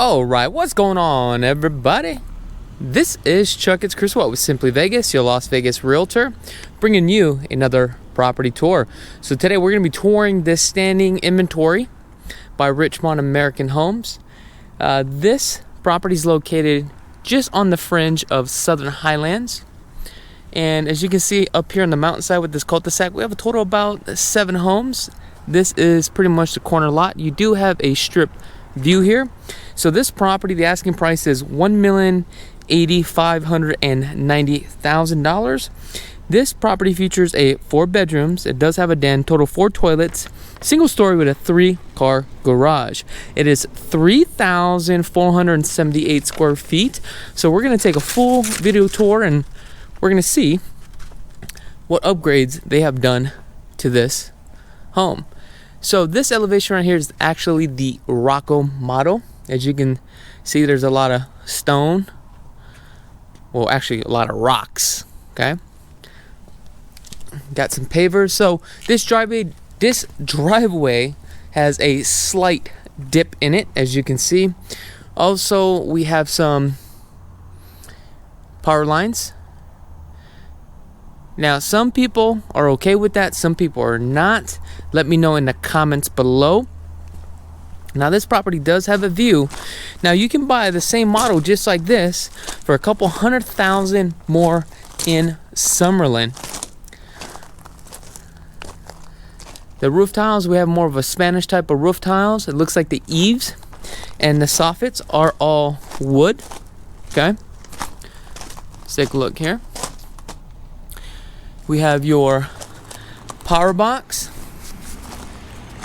All right, what's going on, everybody? This is Chakits Krulsawat with Simply Vegas, your Las Vegas realtor, bringing you another property tour. So today we're going to be touring this standing inventory by Richmond American Homes. This property is located just on the fringe of Southern Highlands. And as you can see up here on the mountainside with this cul-de-sac, we have a total of about 7 homes. This is pretty much the corner lot. You do have a strip view here. So this property, the asking price is $1,080,590,000. This property features 4 bedrooms. It does have a den, total 4 toilets, single story with a 3-car garage. It is 3,478 square feet. So we're going to take a full video tour and we're going to see what upgrades they have done to this home. So this elevation right here is actually the Rocco model. As you can see, there's a lot of stone. Well, actually a lot of rocks. Okay. Got some pavers. So this driveway has a slight dip in it, as you can see. Also, we have some power lines. Now, some people are okay with that, some people are not. Let me know in the comments below. Now, this property does have a view. Now, you can buy the same model just like this for a couple $100,000 more in SUMMERLIN. The roof tiles, we have more of a Spanish type of roof tiles. It looks like the eaves and the soffits are all wood. Okay, let's take a look here. We have your power box,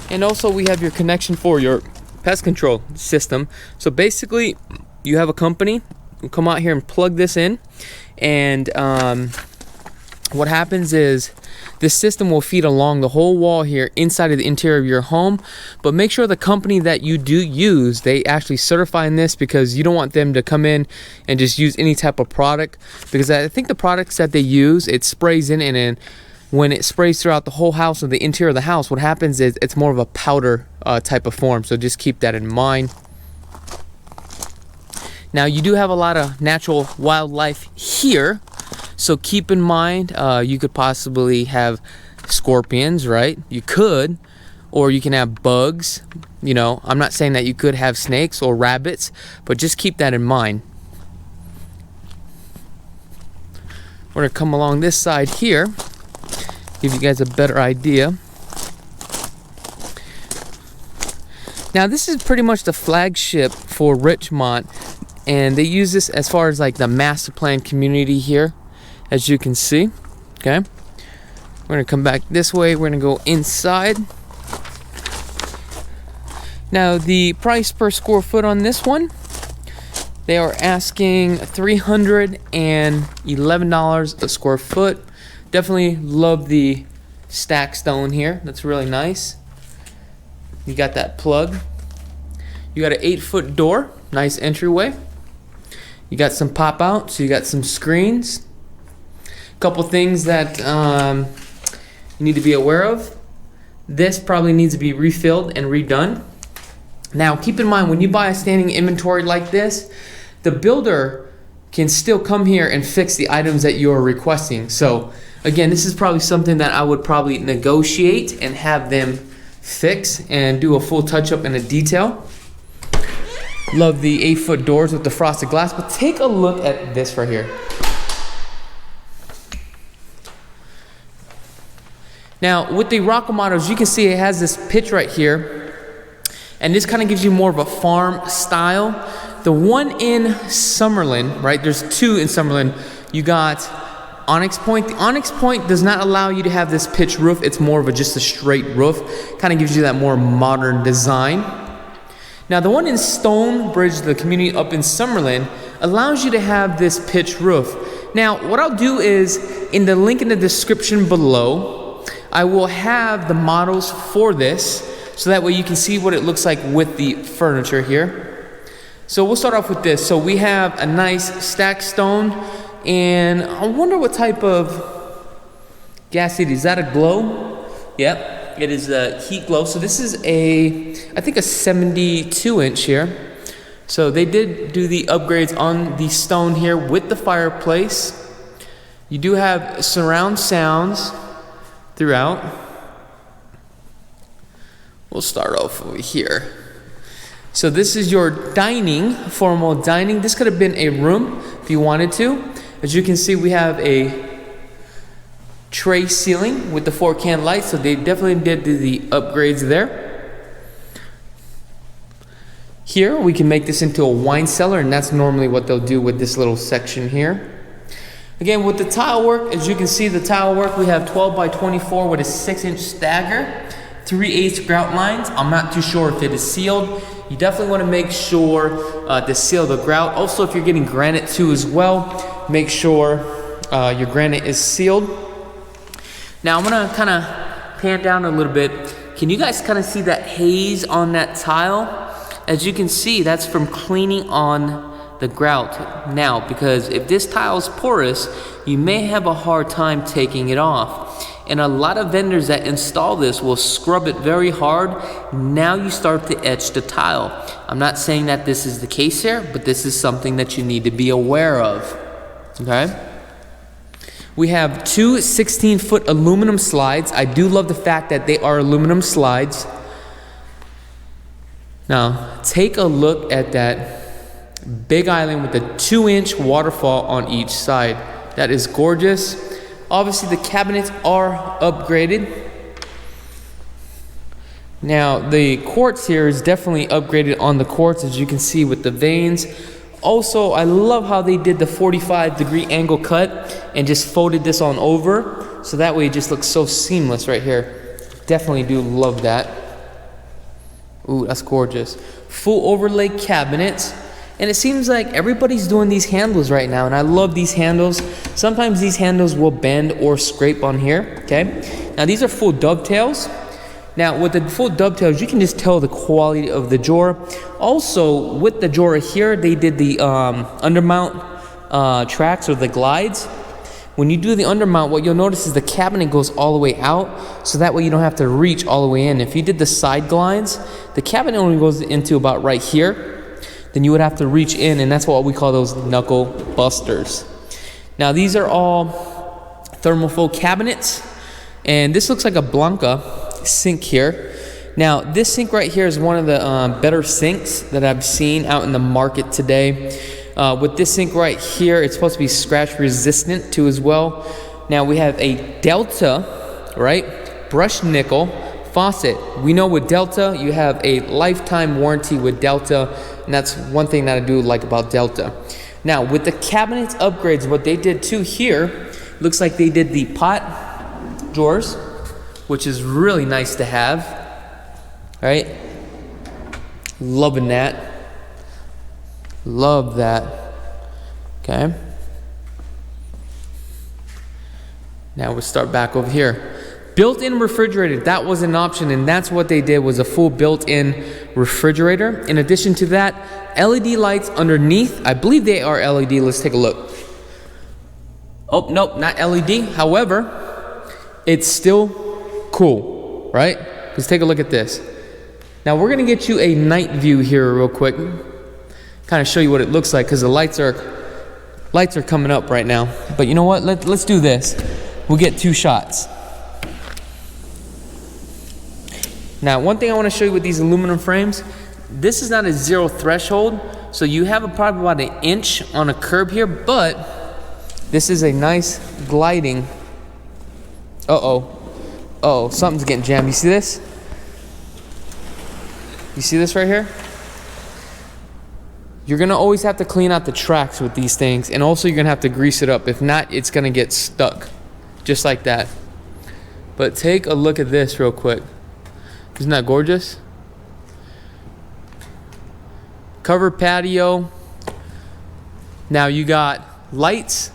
and also we have your connection for your pest control system. So basically, you have a company who come out here and plug this in, and what happens is this system will feed along the whole wall here inside of the interior of your home. But make sure the company that you do use, they actually certify in this, because you don't want them to come in and just use any type of product, because I think the products that they use, it sprays in, and then when it sprays throughout the whole house or the interior of the house, what happens is it's more of a powder type of form. So just keep that in mind. Now, you do have a lot of natural wildlife here. So keep in mind, you could possibly have scorpions, right? You could, or you can have bugs. You know, I'm not saying that you could have snakes or rabbits, but just keep that in mind. We're gonna come along this side here, give you guys a better idea. Now, this is pretty much the flagship for Richmond, and they use this as far as like the master plan community here, as you can see. Okay, we're gonna come back this way. We're gonna go inside. Now, the price per square foot on this one, they are asking $311 a square foot. Definitely love the stack stone here. That's really nice. You got that plug. You got an 8-foot door, nice entryway. You got some pop out, so you got some screens. Couple things that you need to be aware of. This probably needs to be refilled and redone. Now, keep in mind, when you buy a standing inventory like this, the builder can still come here and fix the items that you're requesting. So again, this is probably something that I would probably negotiate and have them fix and do a full touch-up and a detail. Love the 8-foot doors with the frosted glass, but take a look at this right here. Now, with the Rocco models, you can see it has this pitch right here, and this kind of gives you more of a farm style. The one in SUMMERLIN, right, there's 2 in SUMMERLIN. You got Onyx Point. The Onyx Point does not allow you to have this pitch roof. It's more of just a straight roof. Kind of gives you that more modern design. Now, the one in Stonebridge, the community up in SUMMERLIN, allows you to have this pitch roof. Now, what I'll do is, in the link in the description below, I will have the models for this, so that way you can see what it looks like with the furniture here. So we'll start off with this. So we have a nice stacked stone, and I wonder what type of gas it is. Is that a glow? Yep, it is a heat glow. So this is I think a 72 inch here. So they did do the upgrades on the stone here with the fireplace. You do have surround sounds throughout. We'll start off over here. So this is your dining, formal dining. This could have been a room if you wanted to. As you can see, we have a tray ceiling with the 4-can lights, so they definitely did do the upgrades there. Here we can make this into a wine cellar, and that's normally what they'll do with this little section here. Again, with the tile work, as you can see, the tile work, we have 12 by 24 with a 6-inch stagger, 3/8 grout lines. I'm not too sure if it is sealed. You definitely want to make sure to seal the grout. Also, if you're getting granite too as well, make sure your granite is sealed. Now I'm gonna kind of pan down a little bit. Can you guys kind of see that haze on that tile? As you can see, that's from cleaning on the grout now, because if this tile is porous, you may have a hard time taking it off. And a lot of vendors that install this will scrub it very hard. Now you start to etch the tile. I'm not saying that this is the case here, but this is something that you need to be aware of, okay? We have two 16-foot aluminum slides. I do love the fact that they are aluminum slides. Now, take a look at that big island with a 2-inch waterfall on each side. That is gorgeous. Obviously, the cabinets are upgraded. Now, the quartz here is definitely upgraded on the quartz, as you can see with the veins. Also, I love how they did the 45-degree angle cut and just folded this on over, so that way it just looks so seamless right here. Definitely do love that. Ooh, that's gorgeous. Full overlay cabinets. And it seems like everybody's doing these handles right now, and I love these handles. Sometimes these handles will bend or scrape on here, okay? Now these are full dovetails. Now with the full dovetails, you can just tell the quality of the drawer. Also, with the drawer here, they did the undermount tracks or the glides. When you do the undermount, what you'll notice is the cabinet goes all the way out, so that way you don't have to reach all the way in. If you did the side glides, the cabinet only goes into about right here. Then you would have to reach in, and that's what we call those knuckle busters. Now these are all thermofoil cabinets, and this looks like a Blanca sink here. Now this sink right here is one of the better sinks that I've seen out in the market today. With this sink right here, it's supposed to be scratch resistant too as well. Now we have a Delta, right, brushed nickel faucet. We know with Delta, you have a lifetime warranty with Delta, and that's one thing that I do like about Delta. Now with the cabinets upgrades, what they did too here, looks like they did the pot drawers, which is really nice to have, right? Loving that. Love that. Okay. Now we'll start back over here. Built-in refrigerator, that was an option, and that's what they did, was a full built-in refrigerator. In addition to that, LED lights underneath. I believe they are LED. Let's take a look. Oh, nope, not LED. However, it's still cool, right? Let's take a look at this. Now we're gonna get you a night view here real quick. Kind of show you what it looks like, because the lights are coming up right now. But you know what? Let's do this. We'll get two shots. Now, one thing I want to show you with these aluminum frames, this is not a zero threshold, so you have probably about an inch on a curb here, but this is a nice gliding. Uh-oh, something's getting jammed. You see this? You see this right here? You're gonna always have to clean out the tracks with these things, and also you're gonna have to grease it up. If not, it's gonna get stuck, just like that. But take a look at this real quick. Isn't that gorgeous? Covered patio. Now you got lights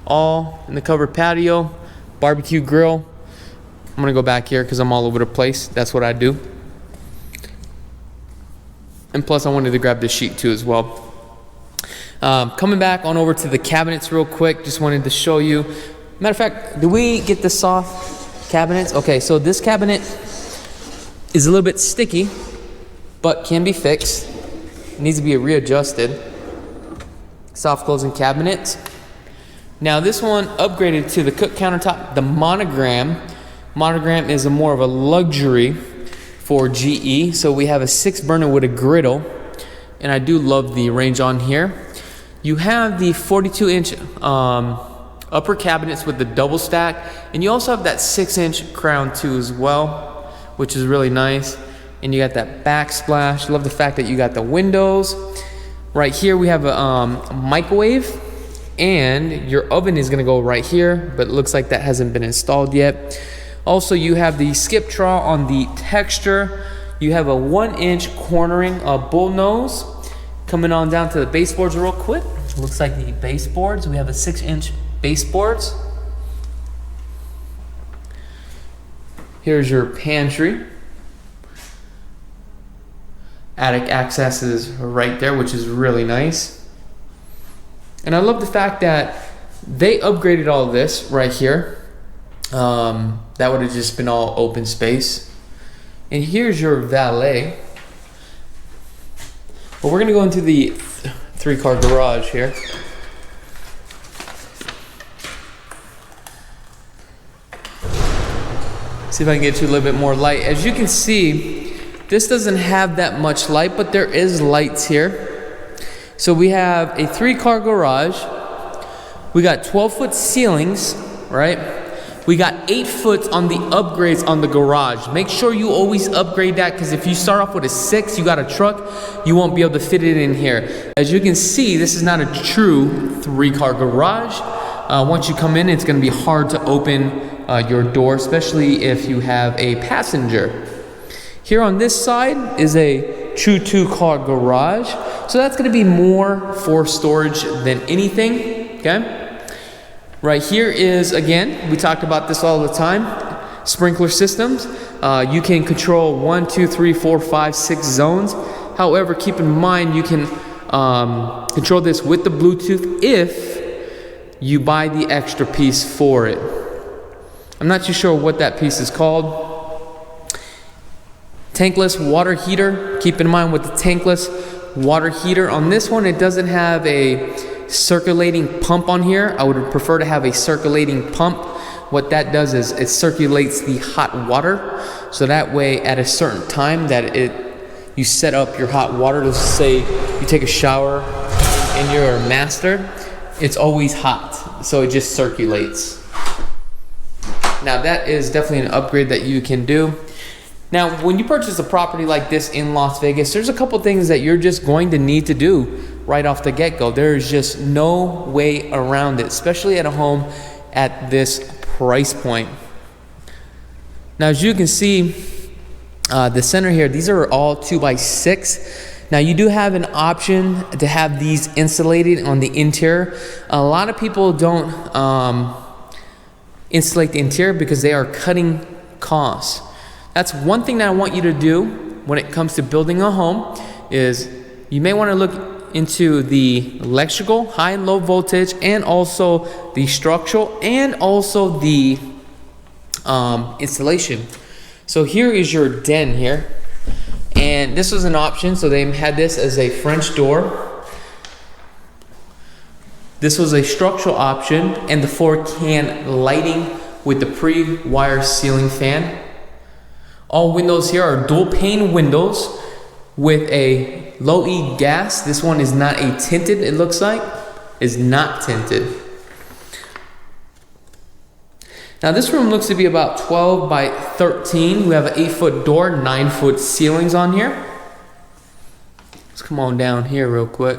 all in the covered patio, barbecue grill. I'm gonna go back here because I'm all over the place. That's what I do. And plus I wanted to grab this sheet too as well. Coming back on over to the cabinets real quick, just wanted to show you. Matter of fact, do we get the soft cabinets? Okay, so this cabinet is a little bit sticky, but can be fixed. It needs to be readjusted. Soft closing cabinets. Now this one upgraded to the cook countertop. The monogram. Monogram is more of a luxury for GE. So we have a 6 burner with a griddle. And I do love the range on here. You have the 42-inch upper cabinets with the double stack. And you also have that 6-inch crown too as well, which is really nice. And you got that backsplash. Love the fact that you got the windows. Right here we have a microwave. And your oven is going to go right here. But it looks like that hasn't been installed yet. Also, you have the skip trawl on the texture. You have a 1-inch cornering bull nose. Coming on down to the baseboards real quick. Looks like the baseboards. We have a 6-inch baseboards. Here's your pantry. Attic access is right there, which is really nice. And I love the fact that they upgraded all this right here. That would have just been all open space. And here's your valet. But we're gonna go into the 3-car garage here. See if I can get you a little bit more light. As you can see, this doesn't have that much light, but there is lights here. So we have a 3-car garage. We got 12-foot ceilings, right? We got 8 foot on the upgrades on the garage. Make sure you always upgrade that, because if you start off with a 6, you got a truck, you won't be able to fit it in here. As you can see, this is not a true 3-car garage. Once you come in, it's gonna be hard to open your door, especially if you have a passenger. Here on this side is a true 2-car garage. So that's gonna be more for storage than anything, okay? Right here is, again, we talked about this all the time, sprinkler systems. You can control 1, 2, 3, 4, 5, 6 zones. However, keep in mind you can control this with the Bluetooth if you buy the extra piece for it. I'm not too sure what that piece is called. Tankless water heater. Keep in mind with the tankless water heater, on this one it doesn't have a circulating pump on here. I would prefer to have a circulating pump. What that does is it circulates the hot water, so that way at a certain time that you set up your hot water. Let's say you take a shower in your master, it's always hot, so it just circulates. Now that is definitely an upgrade that you can do. Now when you purchase a property like this in Las Vegas, there's a couple things that you're just going to need to do right off the get-go. There's just no way around it, especially at a home at this price point. Now as you can see, the center here, these are all 2x6. Now you do have an option to have these insulated on the interior. A lot of people don't insulate the interior because they are cutting costs. That's one thing that I want you to do when it comes to building a home, is you may want to look into the electrical, high and low voltage, and also the structural, and also the installation. So here is your den here, and this was an option. So they had this as a French door. This was a structural option, and the 4-can lighting with the pre-wire ceiling fan. All windows here are dual pane windows with a low E gas. This one is not a tinted, it looks like. Is not tinted. Now this room looks to be about 12 by 13. We have an 8-foot door, 9-foot ceilings on here. Let's come on down here real quick.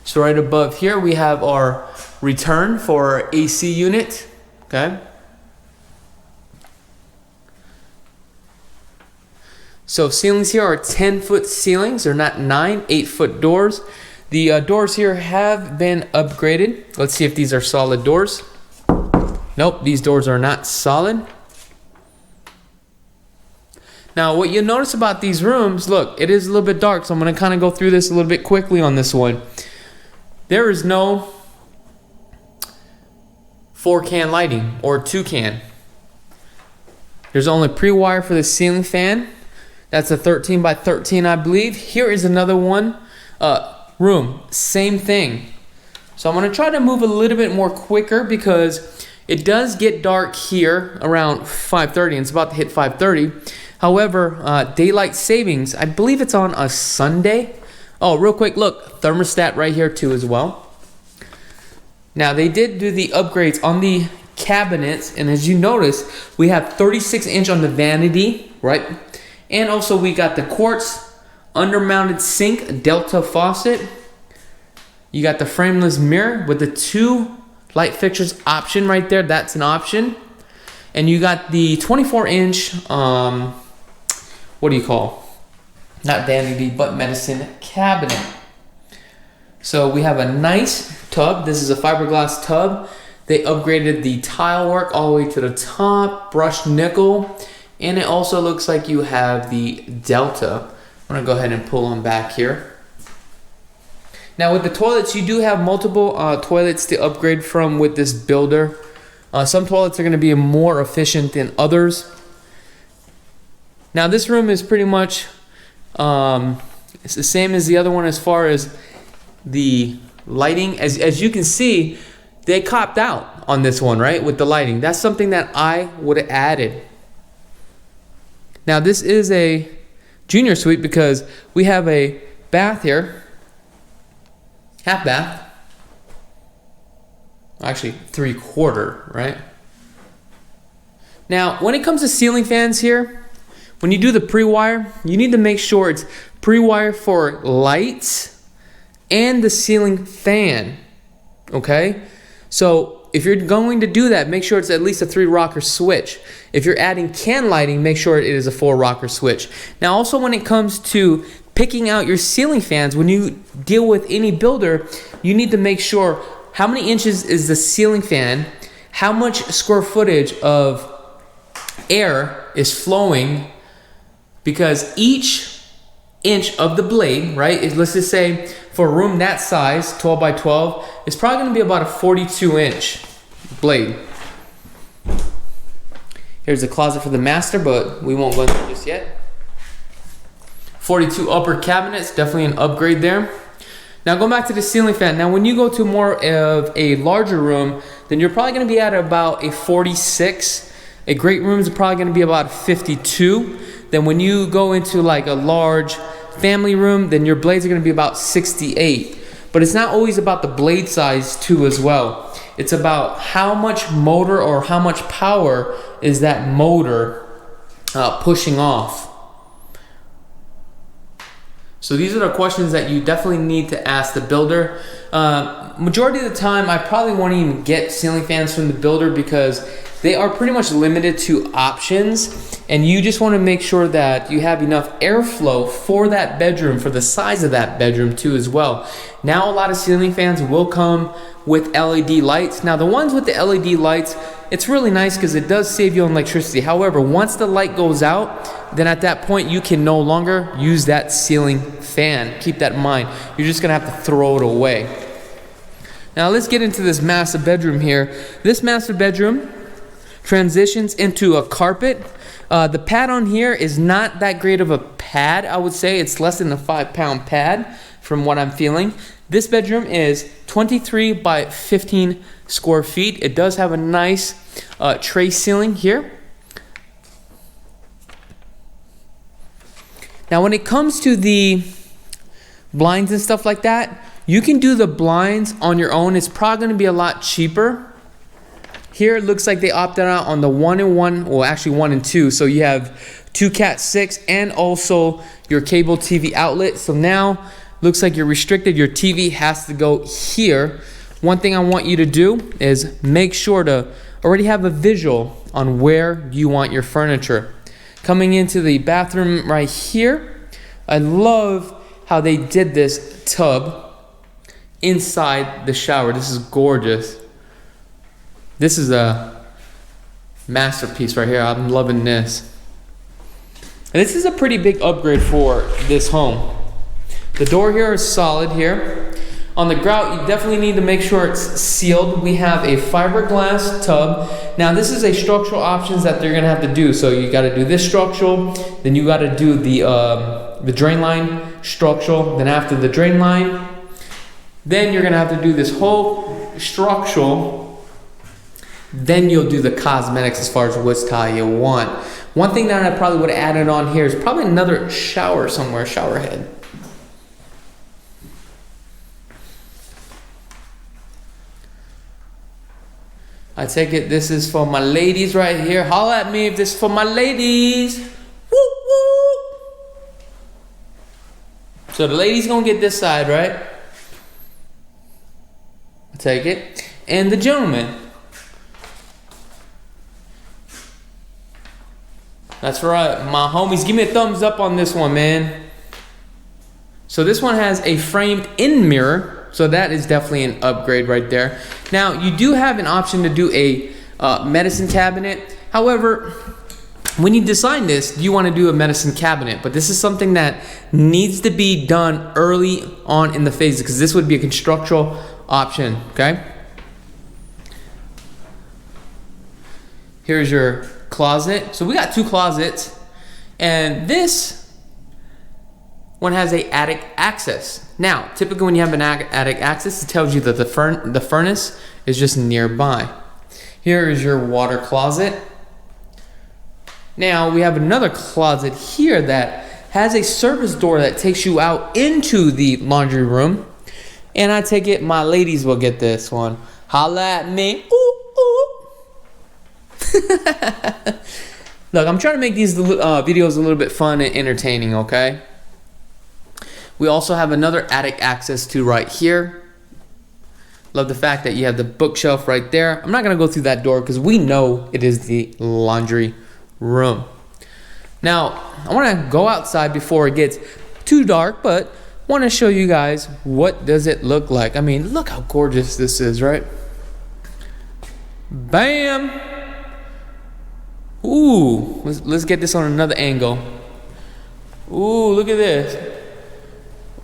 So right above here we have our return for our AC unit. Okay. So ceilings here are 10-foot ceilings. They're not 9, 8-foot doors. The doors here have been upgraded. Let's see if these are solid doors. Nope, these doors are not solid. Now what you'll notice about these rooms, look, it is a little bit dark, so I'm going to kind of go through this a little bit quickly on this one. There is no 4-can lighting or 2-can. There's only pre-wire for the ceiling fan. That's a 13 by 13, I believe. Here is another one room, same thing. So I'm gonna try to move a little bit more quicker because it does get dark here around 5:30, and it's about to hit 5:30. However, daylight savings, I believe it's on a Sunday. Oh, real quick, look, thermostat right here too as well. Now they did do the upgrades on the cabinets, and as you notice, we have 36-inch on the vanity, right? And also we got the quartz under-mounted sink, Delta faucet. You got the frameless mirror with the 2 light fixtures option right there. That's an option. And you got the 24-inch, what do you call? Not vanity, but medicine cabinet. So we have a nice tub. This is a fiberglass tub. They upgraded the tile work all the way to the top, brushed nickel, and it also looks like you have the Delta. I'm gonna go ahead and pull them back here. Now with the toilets, you do have multiple toilets to upgrade from with this builder. Some toilets are gonna be more efficient than others. Now this room is pretty much, it's the same as the other one as far as the lighting. As you can see, they copped out on this one, right? With the lighting. That's something that I would have added. Now this is a junior suite because we have a bath here. Half bath. Actually, 3/4, right? Now, when it comes to ceiling fans here, when you do the pre-wire, you need to make sure it's pre-wire for lights and the ceiling fan, okay? So if you're going to do that, make sure it's at least a 3-rocker switch. If you're adding can lighting, make sure it is a 4-rocker switch. Now also when it comes to picking out your ceiling fans, when you deal with any builder, you need to make sure how many inches is the ceiling fan, how much square footage of air is flowing, because each inch of the blade, right, is, let's just say for a room that size, 12 by 12, it's probably going to be about a 42-inch blade. Here's the closet for the master, but we won't go into it just yet. 42 upper cabinets, definitely an upgrade there. Now going back to the ceiling fan. Now when you go to more of a larger room, then you're probably going to be at about a 46. A great room is probably going to be about 52. Then when you go into like a large family room, then your blades are going to be about 68. But it's not always about the blade size too as well. It's about how much motor or how much power is that motor pushing off. So these are the questions that you definitely need to ask the builder. Majority of the time, I probably won't even get ceiling fans from the builder because they are pretty much limited to options, and you just want to make sure that you have enough airflow for that bedroom, for the size of that bedroom too as well. Now a lot of ceiling fans will come with LED lights. Now the ones with the LED lights, it's really nice because it does save you on electricity. However, once the light goes out, then at that point you can no longer use that ceiling fan. Keep that in mind. You're just gonna have to throw it away. Now let's get into this master bedroom here. This master bedroom transitions into a carpet. The pad on here is not that great of a pad, I would say. It's less than a 5-pound pad from what I'm feeling. This bedroom is 23 by 15 square feet. It does have a nice tray ceiling here. Now when it comes to the blinds and stuff like that, you can do the blinds on your own. It's probably going to be a lot cheaper. Here it looks like they opted out on the 1-in-1, well actually 1 and 2. So you have 2 Cat 6 and also your cable TV outlet. So now looks like you're restricted. Your TV has to go here. One thing I want you to do is make sure to already have a visual on where you want your furniture. Coming into the bathroom right here, I love how they did this tub inside the shower. This is gorgeous. This is a masterpiece right here. I'm loving this. And this is a pretty big upgrade for this home. The door here is solid here. On the grout, you definitely need to make sure it's sealed. We have a fiberglass tub. Now this is a structural options that they're gonna have to do. So you gotta do this structural, then you gotta do the drain line structural. Then after the drain line, then you're gonna have to do this whole structural. Then you'll do the cosmetics as far as what style you want. One thing that I probably would have added on here is probably another shower somewhere, shower head. I take it this is for my ladies right here. Holla at me if this is for my ladies. Woo woo. So the ladies gonna get this side, right? I take it. And the gentleman. That's right, my homies. Give me a thumbs up on this one, man. So this one has a framed in mirror. So that is definitely an upgrade right there. Now, you do have an option to do a medicine cabinet. However, when you design this, you want to do a medicine cabinet. But this is something that needs to be done early on in the phase, because this would be a constructural option, okay? Here's your closet. So we got 2 closets. And this one has a attic access. Now, typically when you have an attic access, it tells you that the furnace is just nearby. Here is your water closet. Now, we have another closet here that has a service door that takes you out into the laundry room. And I take it my ladies will get this one. Holla at me. Ooh, ooh. Look, I'm trying to make these videos a little bit fun and entertaining, okay? We also have another attic access to right here. Love the fact that you have the bookshelf right there. I'm not gonna go through that door because we know it is the laundry room. Now, I wanna go outside before it gets too dark, but wanna show you guys what does it look like. I mean, look how gorgeous this is, right? Bam! Ooh, let's get this on another angle. Ooh, look at this.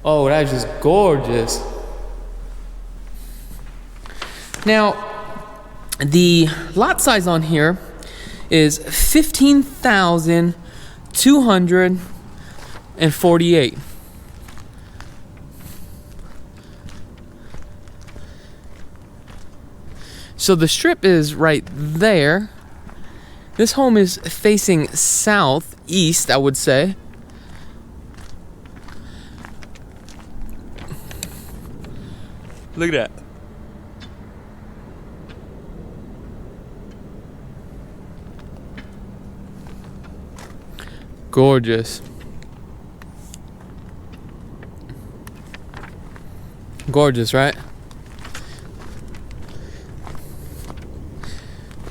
Oh, that's just gorgeous. Now, the lot size on here is 15,248. So the strip is right there. This home is facing southeast, I would say. Look at that. Gorgeous. Gorgeous, right?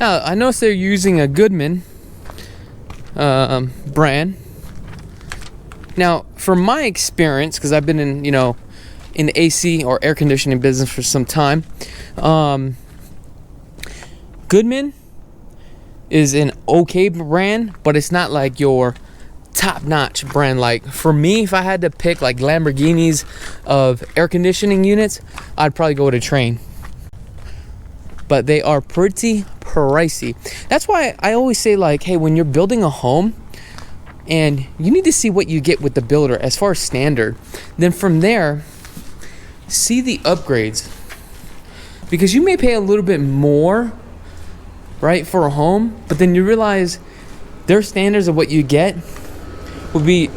Now, I noticed they're using a Goodman brand. Now, from my experience, because I've been in, in the AC or air conditioning business for some time, Goodman is an okay brand, but it's not like your top-notch brand. Like for me, if I had to pick like Lamborghinis of air conditioning units, I'd probably go with a Train. But they are pretty pricey. That's why I always say, like, hey, when you're building a home, and you need to see what you get with the builder as far as standard, then from there, see the upgrades, because you may pay a little bit more, right, for a home, but then you realize their standards of what you get would be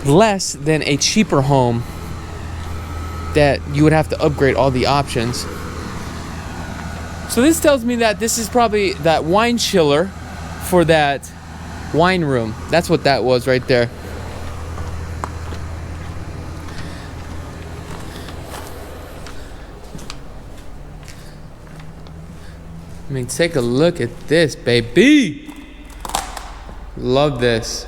less than a cheaper home that you would have to upgrade all the options. So this tells me that this is probably that wine chiller for that wine room. That's what that was right there. I mean, take a look at this, baby. Love this.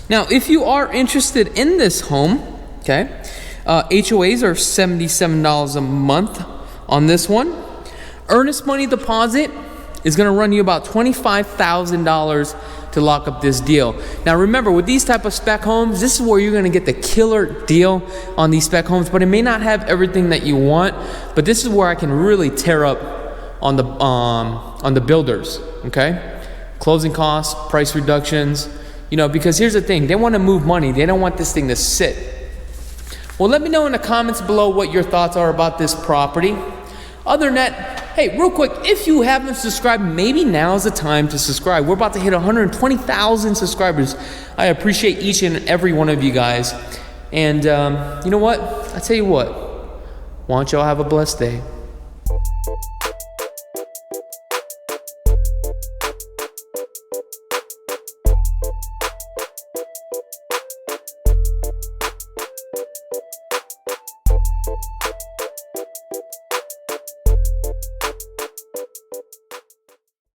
Now, if you are interested in this home, okay, HOAs are $77 a month on this one. Earnest money deposit is going to run you about $25,000 to lock up this deal. Now, remember, with these type of spec homes, this is where you're going to get the killer deal on these spec homes, but it may not have everything that you want. But this is where I can really tear up on the builders, okay? Closing costs, price reductions, because here's the thing, they want to move money. They don't want this thing to sit. Well, let me know in the comments below what your thoughts are about this property. Other than that, hey, real quick, if you haven't subscribed, maybe now's the time to subscribe. We're about to hit 120,000 subscribers. I appreciate each and every one of you guys. And you know what? I tell you what, why don't y'all have a blessed day.